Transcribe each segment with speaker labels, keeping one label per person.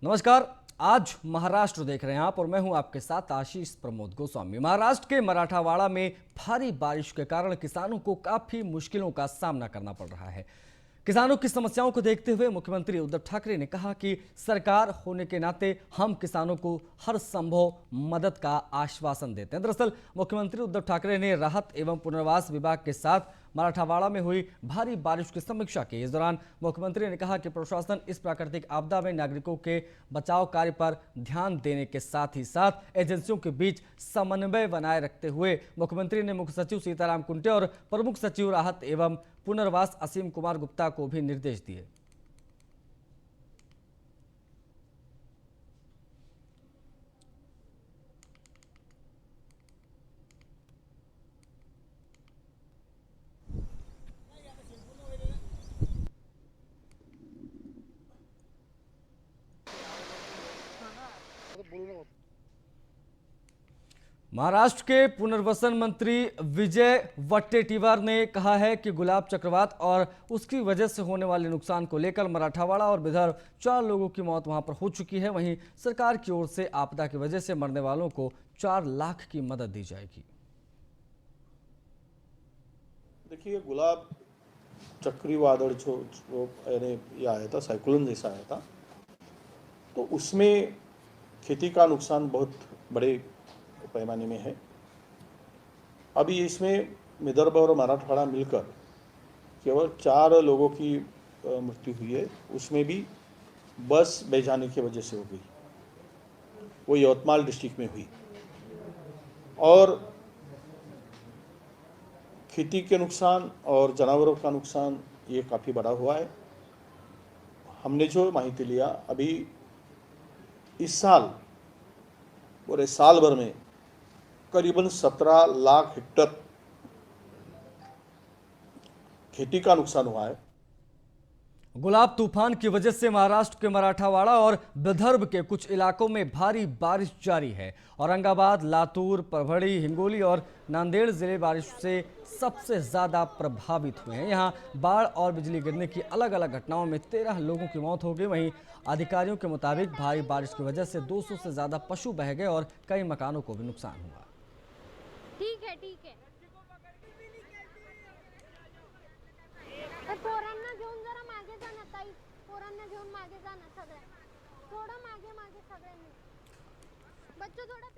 Speaker 1: नमस्कार। आज महाराष्ट्र देख रहे हैं आप और मैं हूं आपके साथ आशीष प्रमोद गोस्वामी। महाराष्ट्र के मराठावाड़ा में भारी बारिश के कारण किसानों को काफी मुश्किलों का सामना करना पड़ रहा है। किसानों की समस्याओं को देखते हुए मुख्यमंत्री उद्धव ठाकरे ने कहा कि सरकार होने के नाते हम किसानों को हर संभव मदद का आश्वासन देते हैं। दरअसल मुख्यमंत्री उद्धव ठाकरे ने राहत एवं पुनर्वास विभाग के साथ मराठावाड़ा में हुई भारी बारिश की समीक्षा की। इस दौरान मुख्यमंत्री ने कहा कि प्रशासन इस प्राकृतिक आपदा में नागरिकों के बचाव कार्य पर ध्यान देने के साथ ही साथ एजेंसियों के बीच समन्वय बनाए रखते हुए मुख्यमंत्री ने मुख्य सचिव सीताराम कुंटे और प्रमुख सचिव राहत एवं पुनर्वास असीम कुमार गुप्ता को भी निर्देश दिए। महाराष्ट्र के पुनर्वसन मंत्री विजय वट्टेटीवार ने कहा है कि गुलाब चक्रवात और उसकी वजह से होने वाले नुकसान को लेकर मराठावाड़ा और विदर्भ 4 लोगों की मौत वहां पर हो चुकी है। वहीं सरकार की ओर से आपदा की वजह से मरने वालों को 4 लाख की मदद दी जाएगी।
Speaker 2: देखिए, गुलाब चक्रवादड़ जो ये आया था, साइक्लोन जैसा आया था, तो उसमें खेती का नुकसान बहुत बड़े पैमाने में है। अभी इसमें विदर्भ और मराठवाड़ा मिलकर केवल 4 लोगों की मृत्यु हुई है। उसमें भी बस बह जाने की वजह से हो गई, वो यवतमाल डिस्ट्रिक्ट में हुई। और खेती के नुकसान और जानवरों का नुकसान ये काफ़ी बड़ा हुआ है। हमने जो माहिती लिया, अभी इस साल पूरे साल भर में करीबन 17 लाख हेक्टर खेती का नुकसान हुआ है।
Speaker 1: गुलाब तूफान की वजह से महाराष्ट्र के मराठावाड़ा और विदर्भ के कुछ इलाकों में भारी बारिश जारी है। औरंगाबाद, लातूर, परभणी, हिंगोली और नांदेड़ जिले बारिश से सबसे ज्यादा प्रभावित हुए हैं। यहां बाढ़ और बिजली गिरने की अलग अलग घटनाओं में 13 लोगों की मौत हो गई। वहीं अधिकारियों के मुताबिक भारी बारिश की वजह से 200 से ज्यादा पशु बह गए और कई मकानों को भी नुकसान हुआ।
Speaker 3: ठीक है पोरांना घेऊन जरा मागे जा ना ताई, पोरांना घेऊन मागे जा ना सगळ्या, थोडं मागे सगळ्यांनी, बच्चों थोड़ा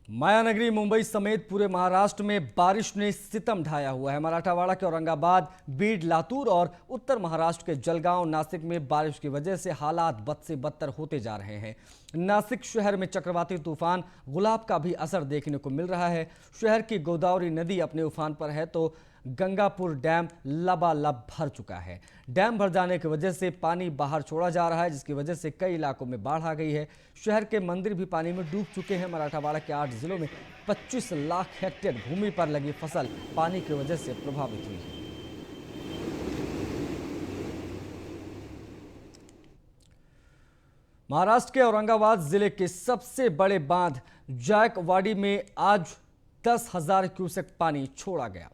Speaker 1: मायानगरी मुंबई समेत पूरे महाराष्ट्र में बारिश ने सितम ढाया हुआ है। मराठावाड़ा के औरंगाबाद, बीड, लातूर और उत्तर महाराष्ट्र के जलगांव, नासिक में बारिश की वजह से हालात बद से बदतर होते जा रहे हैं। नासिक शहर में चक्रवाती तूफान गुलाब का भी असर देखने को मिल रहा है। शहर की गोदावरी नदी अपने उफान पर है तो गंगापुर डैम लबालब भर चुका है। डैम भर जाने की वजह से पानी बाहर छोड़ा जा रहा है, जिसकी वजह से कई इलाकों में बाढ़ आ गई है। शहर के मंदिर भी पानी में डूब चुके हैं। मराठावाड़ा के 8 जिलों में 25 लाख हेक्टेयर भूमि पर लगी फसल पानी की वजह से प्रभावित हुई है। महाराष्ट्र के औरंगाबाद जिले के सबसे बड़े बांध जायकवाड़ी में आज 10,000 क्यूसेक पानी छोड़ा गया।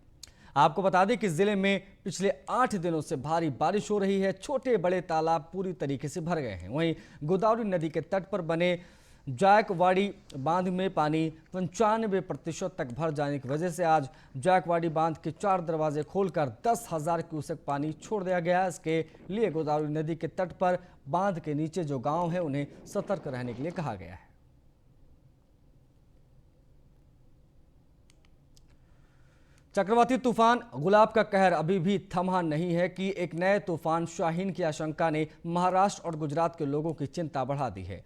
Speaker 1: आपको बता दें कि जिले में पिछले 8 दिनों से भारी बारिश हो रही है। छोटे बड़े तालाब पूरी तरीके से भर गए हैं। वहीं गोदावरी नदी के तट पर बने जायकवाड़ी बांध में पानी 95% तक भर जाने की वजह से आज जायकवाड़ी बांध के 4 दरवाजे खोलकर 10,000 क्यूसेक पानी छोड़ दिया गया। इसके लिए गोदावरी नदी के तट पर बांध के नीचे जो गांव है उन्हें सतर्क रहने के लिए कहा गया है। चक्रवाती तूफान गुलाब का कहर अभी भी थमा नहीं है कि एक नए तूफान शाहीन की आशंका ने महाराष्ट्र और गुजरात के लोगों की चिंता बढ़ा दी है।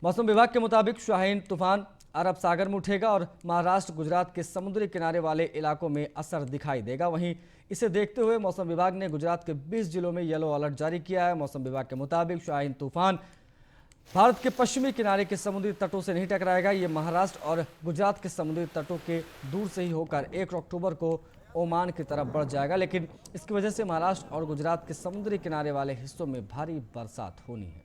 Speaker 1: मौसम विभाग के मुताबिक शाहीन तूफान अरब सागर में उठेगा और महाराष्ट्र, गुजरात के समुद्री किनारे वाले इलाकों में असर दिखाई देगा। वहीं इसे देखते हुए मौसम विभाग ने गुजरात के 20 जिलों में येलो अलर्ट जारी किया है। मौसम विभाग के मुताबिक शाहीन तूफान भारत के पश्चिमी किनारे के समुद्री तटों से नहीं टकराएगा। ये महाराष्ट्र और गुजरात के समुद्री तटों के दूर से ही होकर 1 अक्टूबर को ओमान की तरफ बढ़ जाएगा, लेकिन इसकी वजह से महाराष्ट्र और गुजरात के समुद्री किनारे वाले हिस्सों में भारी बरसात होनी है।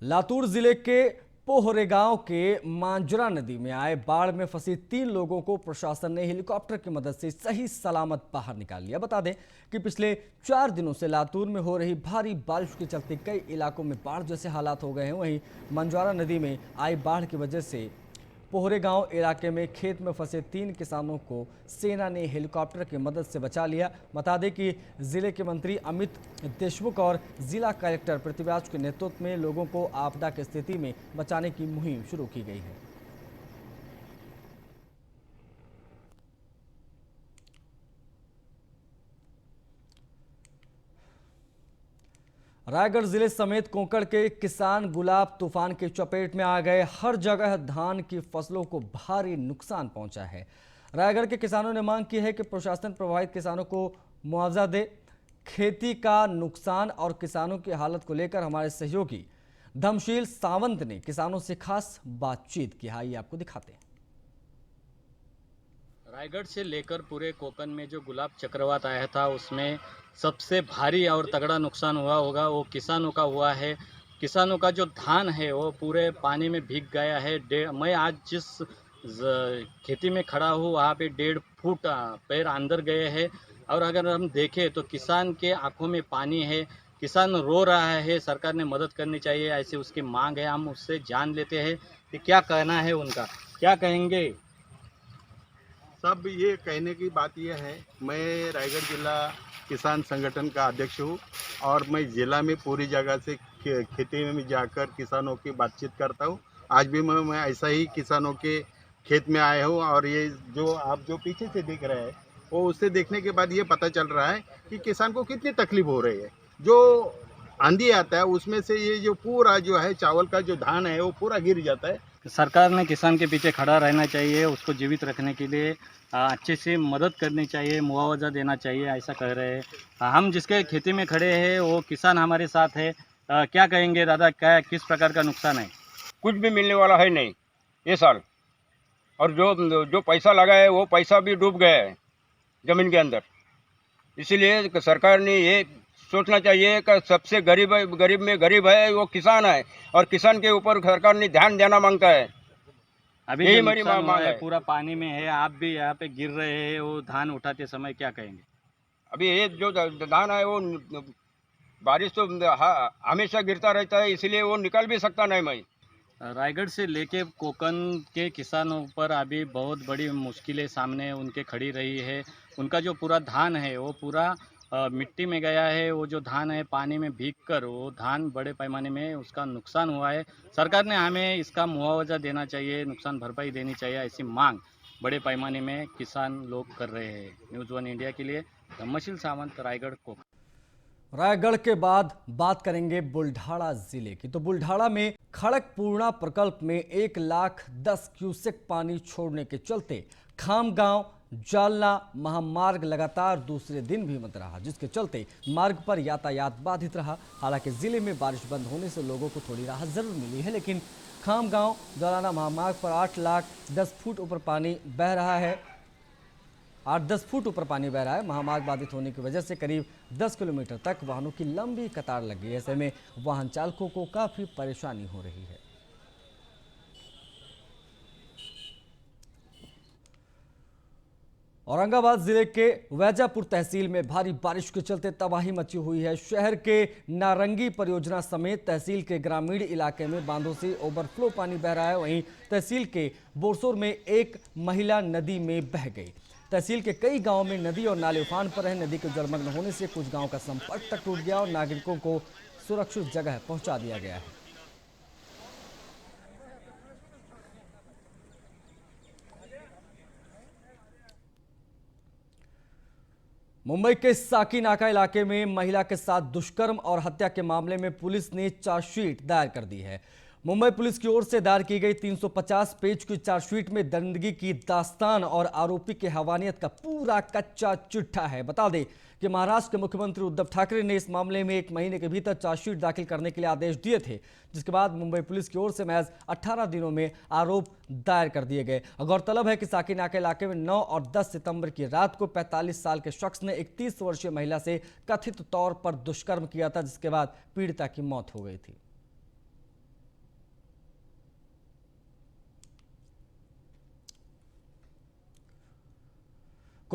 Speaker 1: लातूर जिले के पोहरे गांव के मांजरा नदी में आए बाढ़ में फंसी 3 लोगों को प्रशासन ने हेलीकॉप्टर की मदद से सही सलामत बाहर निकाल लिया। बता दें कि पिछले 4 दिनों से लातूर में हो रही भारी बारिश के चलते कई इलाकों में बाढ़ जैसे हालात हो गए हैं। वहीं मांजरा नदी में आई बाढ़ की वजह से पोहरे गांव इलाके में खेत में फंसे 3 किसानों को सेना ने हेलीकॉप्टर की मदद से बचा लिया। बता दें कि जिले के मंत्री अमित देशमुख और जिला कलेक्टर पृथ्वीराज के नेतृत्व में लोगों को आपदा की स्थिति में बचाने की मुहिम शुरू की गई है। रायगढ़ जिले समेत कोंकण के किसान गुलाब तूफान की चपेट में आ गए। हर जगह धान की फसलों को भारी नुकसान पहुंचा है। रायगढ़ के किसानों ने मांग की है कि प्रशासन प्रभावित किसानों को मुआवजा दे। खेती का नुकसान और किसानों की हालत को लेकर हमारे सहयोगी धमशील सावंत ने किसानों से खास बातचीत की। आइए आपको दिखाते हैं।
Speaker 4: रायगढ़ से लेकर पूरे कोकन में जो गुलाब चक्रवात आया था उसमें सबसे भारी और तगड़ा नुकसान हुआ होगा वो किसानों का हुआ है। किसानों का जो धान है वो पूरे पानी में भीग गया है। मैं आज जिस खेती में खड़ा हूँ वहाँ पे 1.5 फुट पैर अंदर गए हैं और अगर हम देखें तो किसान के आंखों में पानी है। किसान रो रहा है, सरकार ने मदद करनी चाहिए ऐसे उसकी मांग है। हम उससे जान लेते हैं कि क्या कहना है उनका, क्या कहेंगे।
Speaker 5: सब ये कहने की बात यह है, मैं रायगढ़ जिला किसान संगठन का अध्यक्ष हूँ और मैं ज़िला में पूरी जगह से खेती में जाकर किसानों की बातचीत करता हूँ। आज भी मैं ऐसा ही किसानों के खेत में आया हूँ और ये जो आप जो पीछे से देख रहे हैं वो उससे देखने के बाद ये पता चल रहा है कि किसान को कितनी तकलीफ हो रही है। जो आंधी आता है उसमें से ये जो पूरा जो है चावल का जो धान है वो पूरा गिर जाता है।
Speaker 4: सरकार ने किसान के पीछे खड़ा रहना चाहिए, उसको जीवित रखने के लिए अच्छे से मदद करनी चाहिए, मुआवजा देना चाहिए ऐसा कह रहे हैं। हम जिसके खेती में खड़े हैं वो किसान हमारे साथ है। क्या कहेंगे दादा, क्या किस प्रकार का नुकसान है।
Speaker 6: कुछ भी मिलने वाला है नहीं ये साल, और जो पैसा लगा है वो पैसा भी डूब गया है ज़मीन के अंदर। इसीलिए सरकार ने ये सोचना चाहिए कि सबसे गरीब में गरीब है वो किसान है और किसान के ऊपर सरकार ने ध्यान देना मांगता है।
Speaker 4: अभी
Speaker 6: यही
Speaker 4: जो
Speaker 6: मेरी
Speaker 4: नुकसान हुआ
Speaker 6: मांग
Speaker 4: है
Speaker 6: है।
Speaker 4: पूरा पानी में है, आप भी यहाँ पे गिर रहे हैं, वो धान उठाते समय क्या कहेंगे।
Speaker 6: अभी ये जो धान है वो बारिश तो हमेशा गिरता रहता है, इसलिए वो निकल भी सकता नहीं। मैं
Speaker 4: रायगढ़ से लेके कोकन के किसानों पर अभी बहुत बड़ी मुश्किलें सामने उनके खड़ी रही है। उनका जो पूरा धान है वो पूरा मिट्टी में गया है। वो जो धान है पानी में भीगकर वो धान बड़े पैमाने में उसका नुकसान हुआ है। सरकार ने हमें इसका मुआवजा देना चाहिए, नुकसान भरपाई देनी चाहिए ऐसी मांग बड़े पैमाने में किसान लोग कर रहे हैं। न्यूज़ 1 इंडिया के लिए धम्मशील सावंत, रायगढ़ कोकन।
Speaker 1: रायगढ़ के बाद बात करेंगे बुल्ढाड़ा जिले की। तो बुल्ढाड़ा में खड़कपूर्णा प्रकल्प में 1,10,000 क्यूसेक पानी छोड़ने के चलते खामगांव जालना महामार्ग लगातार दूसरे दिन भी बंद रहा, जिसके चलते मार्ग पर यातायात बाधित रहा। हालांकि जिले में बारिश बंद होने से लोगों को थोड़ी राहत जरूर मिली है, लेकिन खामगांव जालना महामार्ग पर 8,10,000 फुट ऊपर पानी बह रहा है। 8-10 फुट ऊपर पानी बह रहा है। महामार्ग बाधित होने की वजह से करीब 10 किलोमीटर तक वाहनों की लंबी कतार लग गई। ऐसे में वाहन चालकों को काफी परेशानी हो रही है। औरंगाबाद जिले के वैजापुर तहसील में भारी बारिश के चलते तबाही मची हुई है। शहर के नारंगी परियोजना समेत तहसील के ग्रामीण इलाके में बांधों से ओवरफ्लो पानी बह रहा है। वहीं तहसील के बोरसोर में एक महिला नदी में बह गई। तहसील के कई गांवों में नदी और नाले उफान पर है। नदी के जलमग्न होने से कुछ गांवों का संपर्क तक टूट गया और नागरिकों को सुरक्षित जगह पहुंचा दिया गया है। मुंबई के साकीनाका इलाके में महिला के साथ दुष्कर्म और हत्या के मामले में पुलिस ने चार्जशीट दायर कर दी है। मुंबई पुलिस की ओर से दायर की गई 350 पेज की चार्जशीट में दरिंदगी की दास्तान और आरोपी के हवानियत का पूरा कच्चा चिट्ठा है। बता दें कि महाराष्ट्र के मुख्यमंत्री उद्धव ठाकरे ने इस मामले में 1 महीने के भीतर चार्जशीट दाखिल करने के लिए आदेश दिए थे, जिसके बाद मुंबई पुलिस की ओर से महज 18 दिनों में आरोप दायर कर दिए गए। गौरतलब है कि साकीनाका इलाके में 9 और 10 सितंबर की रात को 45 साल के शख्स ने 31 वर्षीय महिला से कथित तौर पर दुष्कर्म किया था, जिसके बाद पीड़िता की मौत हो गई थी।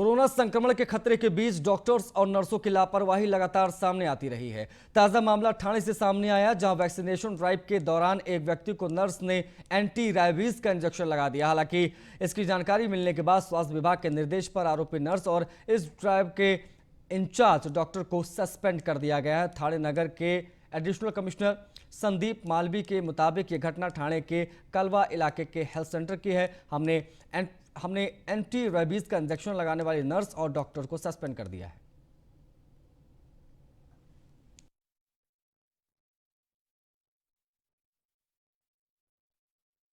Speaker 1: कोरोना संक्रमण के खतरे के बीच डॉक्टर्स और नर्सों की लापरवाही लगातार सामने आती रही है। ताजा मामला ठाणे से सामने आया, जहां वैक्सीनेशन ड्राइव के दौरान एक व्यक्ति को नर्स ने एंटी रैबीज का इंजेक्शन लगा दिया। हालांकि इसकी जानकारी मिलने के बाद स्वास्थ्य विभाग के निर्देश पर आरोपी नर्स और इस ड्राइव के इंचार्ज डॉक्टर को सस्पेंड कर दिया गया है। ठाणे नगर के एडिशनल कमिश्नर संदीप मालवी के मुताबिक ये घटना ठाणे के कलवा इलाके के हेल्थ सेंटर की है। हमने एंटी रेबीज का इंजेक्शन लगाने वाली नर्स और डॉक्टर को सस्पेंड कर दिया है।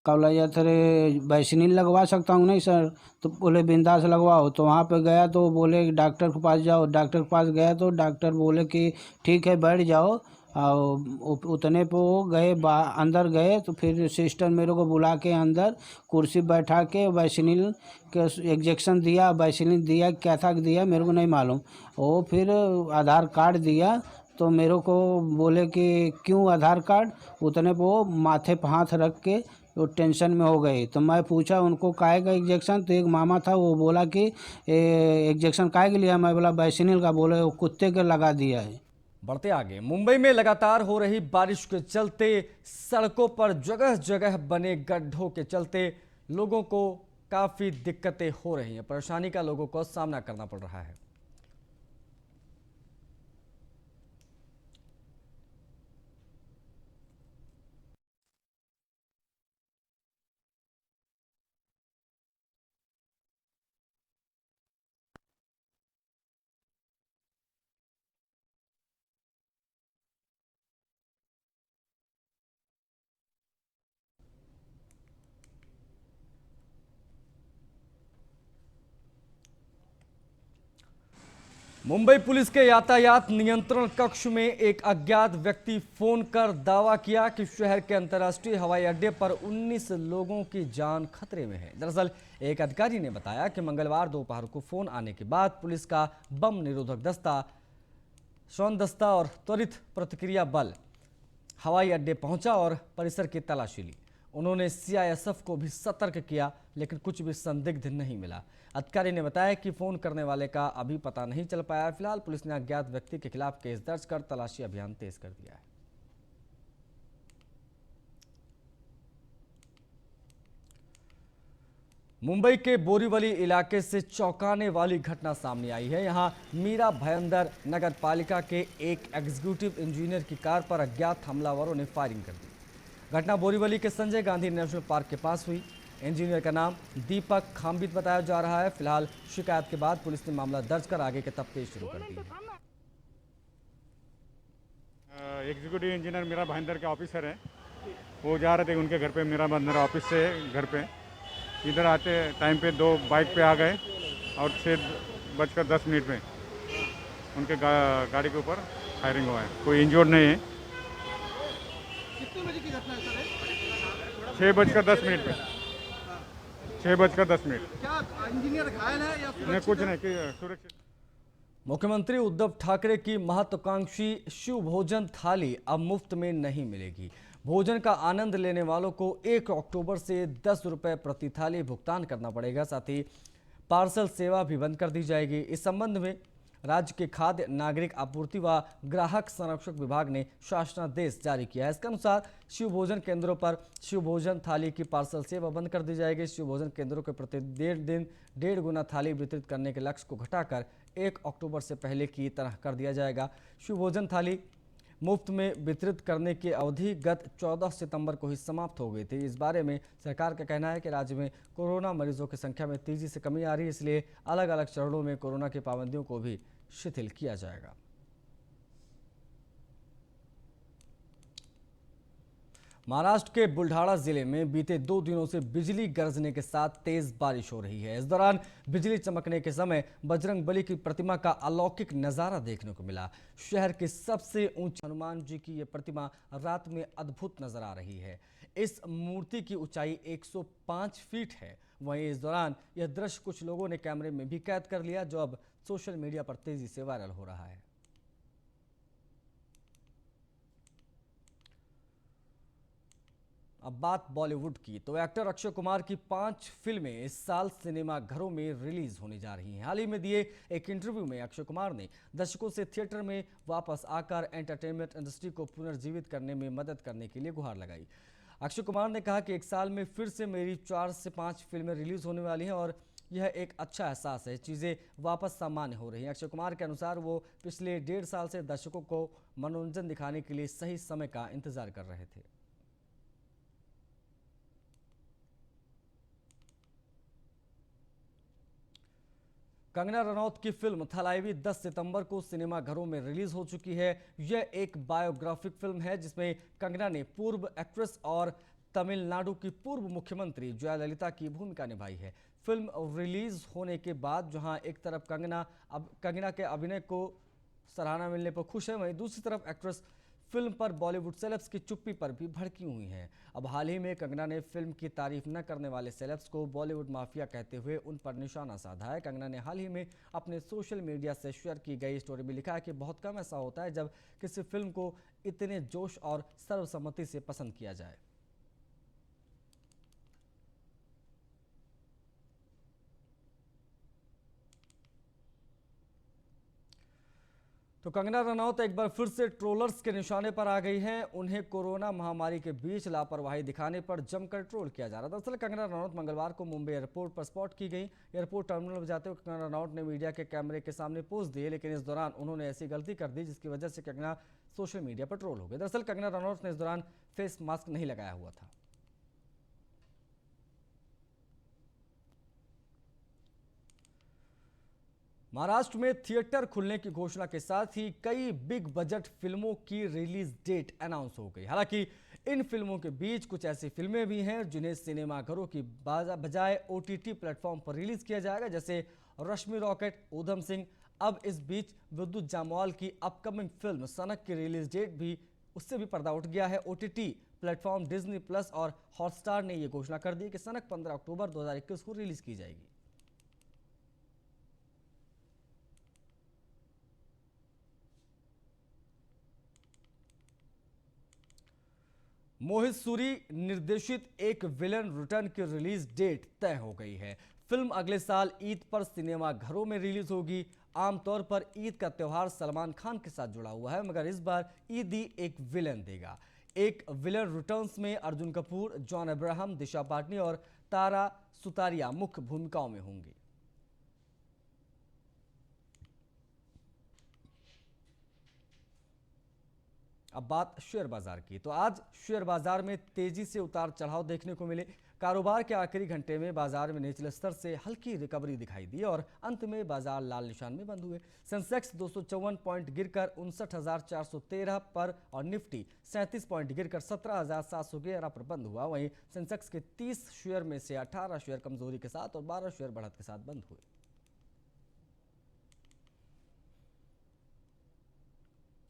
Speaker 7: कवलैया थरे वैक्सीन लगवा सकता हूँ नहीं सर, तो बोले बिंदास लगवाओ। तो वहाँ पे गया तो बोले डॉक्टर के पास जाओ। डॉक्टर के पास गया तो डॉक्टर बोले कि ठीक है बैठ जाओ। और उतने पे वो गए अंदर गए तो फिर सिस्टर मेरे को बुला के अंदर कुर्सी बैठा के वैक्सीन के इंजेक्शन दिया। वैक्सीन दिया क्या था दिया मेरे को नहीं मालूम। वो फिर आधार कार्ड दिया तो मेरे को बोले कि क्यों आधार कार्ड। उतने पे वो माथे पे हाथ रख के तो टेंशन में हो गई। तो मैं पूछा उनको काहे का इंजेक्शन, तो एक मामा था वो बोला कि इंजेक्शन काहे के लिया। मैं बोला वैक्सीन का। बोले वो कुत्ते के लगा दिया है।
Speaker 1: बढ़ते आगे, मुंबई में लगातार हो रही बारिश के चलते सड़कों पर जगह जगह बने गड्ढों के चलते लोगों को काफी दिक्कतें हो रही हैं। परेशानी का लोगों को सामना करना पड़ रहा है। मुंबई पुलिस के यातायात नियंत्रण कक्ष में एक अज्ञात व्यक्ति फोन कर दावा किया कि शहर के अंतर्राष्ट्रीय हवाई अड्डे पर 19 लोगों की जान खतरे में है। दरअसल एक अधिकारी ने बताया कि मंगलवार दोपहर को फोन आने के बाद पुलिस का बम निरोधक दस्ता, श्वान दस्ता और त्वरित प्रतिक्रिया बल हवाई अड्डे पहुंचा और परिसर की तलाशी ली। उन्होंने सीआईएसएफ को भी सतर्क किया, लेकिन कुछ भी संदिग्ध नहीं मिला। अधिकारी ने बताया कि फोन करने वाले का अभी पता नहीं चल पाया। फिलहाल पुलिस ने अज्ञात व्यक्ति के खिलाफ केस दर्ज कर तलाशी अभियान तेज कर दिया है। मुंबई के बोरीवली इलाके से चौंकाने वाली घटना सामने आई है। यहां मीरा भयंदर नगर पालिका के एक एग्जीक्यूटिव इंजीनियर की कार पर अज्ञात हमलावरों ने फायरिंग कर दी। घटना बोरीवली के संजय गांधी नेशनल पार्क के पास हुई। इंजीनियर का नाम दीपक खाम्बित बताया जा रहा है। फिलहाल शिकायत के बाद पुलिस ने मामला दर्ज कर आगे के तफ्तीश शुरू कर दी है।
Speaker 8: एग्जीक्यूटिव इंजीनियर मीरा भाईंदर के ऑफिसर हैं, वो जा रहे थे उनके घर पे। मीरा भाईंदर ऑफिस से घर पे इधर आते टाइम पे दो बाइक पे आ गए और 6:10 में उनके गाड़ी के ऊपर फायरिंग हुआ है। कोई इंजोर्ड नहीं है।
Speaker 9: कितने बजे की घटना है सर?
Speaker 8: 6:10 पे 6:10।
Speaker 9: क्या इंजीनियर घायल है या
Speaker 8: नहीं, कुछ नहीं, सुरक्षित।
Speaker 1: मुख्यमंत्री उद्धव ठाकरे की महत्वाकांक्षी शिव भोजन थाली अब मुफ्त में नहीं मिलेगी। भोजन का आनंद लेने वालों को 1 अक्टूबर से 10 रुपये प्रति थाली भुगतान करना पड़ेगा। साथ ही पार्सल सेवा भी बंद कर दी जाएगी। इस संबंध में राज्य के खाद्य नागरिक आपूर्ति व ग्राहक संरक्षक विभाग ने शासनादेश जारी किया है। इसके अनुसार शिव भोजन केंद्रों पर शिव भोजन थाली की पार्सल सेवा बंद कर दी जाएगी। शिव भोजन केंद्रों के प्रति दिन 1.5 गुना थाली वितरित करने के लक्ष्य को घटाकर 1 अक्टूबर से पहले की तरह कर दिया जाएगा। शिव भोजन थाली मुफ्त में वितरित करने की अवधि गत 14 सितंबर को ही समाप्त हो गई थी। इस बारे में सरकार का कहना है कि राज्य में कोरोना मरीजों की संख्या में तेजी से कमी आ रही है, इसलिए अलग अलग चरणों में कोरोना की पाबंदियों को भी शिथिल किया जाएगा। महाराष्ट्र के बुल्ढाना जिले में बीते 2 दिनों से बिजली गरजने के साथ तेज बारिश हो रही है। इस दौरान बिजली चमकने के समय बजरंगबली की प्रतिमा का अलौकिक नजारा देखने को मिला। शहर के सबसे ऊंचे हनुमान जी की यह प्रतिमा रात में अद्भुत नजर आ रही है। इस मूर्ति की ऊंचाई 105 फीट है। वहीं इस दौरान यह दृश्य कुछ लोगों ने कैमरे में भी कैद कर लिया, जो अब सोशल मीडिया पर तेजी से वायरल हो रहा है। अब बात बॉलीवुड की तो एक्टर अक्षय कुमार की 5 फिल्में इस साल सिनेमा घरों में रिलीज होने जा रही हैं। हाल ही में दिए एक इंटरव्यू में अक्षय कुमार ने दर्शकों से थिएटर में वापस आकर एंटरटेनमेंट इंडस्ट्री को पुनर्जीवित करने में मदद करने के लिए गुहार लगाई। अक्षय कुमार ने कहा कि एक साल में फिर से मेरी 4 से 5 फिल्में रिलीज होने वाली हैं और यह एक अच्छा एहसास है, चीज़ें वापस सामान्य हो रही हैं। अक्षय कुमार के अनुसार वो पिछले 1.5 साल से दर्शकों को मनोरंजन दिखाने के लिए सही समय का इंतजार कर रहे थे। कंगना रनौत की फिल्म थलाइवी 10 सितंबर को सिनेमाघरों में रिलीज हो चुकी है। यह एक बायोग्राफिक फिल्म है जिसमें कंगना ने पूर्व एक्ट्रेस और तमिलनाडु की पूर्व मुख्यमंत्री जयललिता की भूमिका निभाई है। फिल्म रिलीज होने के बाद जहां एक तरफ कंगना के अभिनय को सराहना मिलने पर खुश है, वहीं दूसरी तरफ एक्ट्रेस फिल्म पर बॉलीवुड सेलेब्स की चुप्पी पर भी भड़की हुई हैं। अब हाल ही में कंगना ने फिल्म की तारीफ न करने वाले सेलेब्स को बॉलीवुड माफिया कहते हुए उन पर निशाना साधा है। कंगना ने हाल ही में अपने सोशल मीडिया से शेयर की गई स्टोरी में लिखा है कि बहुत कम ऐसा होता है जब किसी फिल्म को इतने जोश और सर्वसम्मति से पसंद किया जाए। तो कंगना रनौत एक बार फिर से ट्रोलर्स के निशाने पर आ गई हैं। उन्हें कोरोना महामारी के बीच लापरवाही दिखाने पर जमकर ट्रोल किया जा रहा था। दरअसल कंगना रनौत मंगलवार को मुंबई एयरपोर्ट पर स्पॉट की गई। एयरपोर्ट टर्मिनल पर जाते हुए कंगना रनौत ने मीडिया के कैमरे के सामने पोज दिए, लेकिन इस दौरान उन्होंने ऐसी गलती कर दी जिसकी वजह से कंगना सोशल मीडिया पर ट्रोल हो गई। दरअसल कंगना रनौत ने इस दौरान फेस मास्क नहीं लगाया हुआ था। महाराष्ट्र में थिएटर खुलने की घोषणा के साथ ही कई बिग बजट फिल्मों की रिलीज डेट अनाउंस हो गई। हालांकि इन फिल्मों के बीच कुछ ऐसी फिल्में भी हैं जिन्हें सिनेमाघरों की बजाय OTT प्लेटफॉर्म पर रिलीज किया जाएगा, जैसे रश्मि रॉकेट, ऊधम सिंह। अब इस बीच विद्युत जामवाल की अपकमिंग फिल्म सनक की रिलीज डेट भी उससे भी पर्दा उठ गया है। OTT प्लेटफॉर्म डिज्नी प्लस और हॉटस्टार ने यह घोषणा कर दी कि सनक 15 अक्टूबर 2021 को रिलीज की जाएगी। मोहित सूरी निर्देशित एक विलन रिटर्न की रिलीज डेट तय हो गई है। फिल्म अगले साल ईद पर सिनेमा घरों में रिलीज होगी। आमतौर पर ईद का त्यौहार सलमान खान के साथ जुड़ा हुआ है, मगर इस बार ईदी एक विलन देगा। एक विलन रिटर्न्स में अर्जुन कपूर, जॉन अब्राहम, दिशा पाटनी और तारा सुतारिया मुख्य भूमिकाओं में होंगी। अब बात शेयर बाजार की तो आज शेयर बाजार में तेजी से उतार चढ़ाव देखने को मिले। कारोबार के आखिरी घंटे में बाजार में निचले स्तर से हल्की रिकवरी दिखाई दी और अंत में बाजार लाल निशान में बंद हुए। सेंसेक्स 254 पॉइंट गिरकर 59,413 पर और निफ्टी 37 पॉइंट गिरकर 17,711 पर बंद हुआ। वहीं सेंसेक्स के 30 शेयर में से 18 शेयर कमजोरी के साथ और 12 शेयर बढ़त के साथ बंद हुए।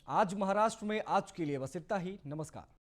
Speaker 1: आज महाराष्ट्र में आज के लिए बस इतना ही। नमस्कार।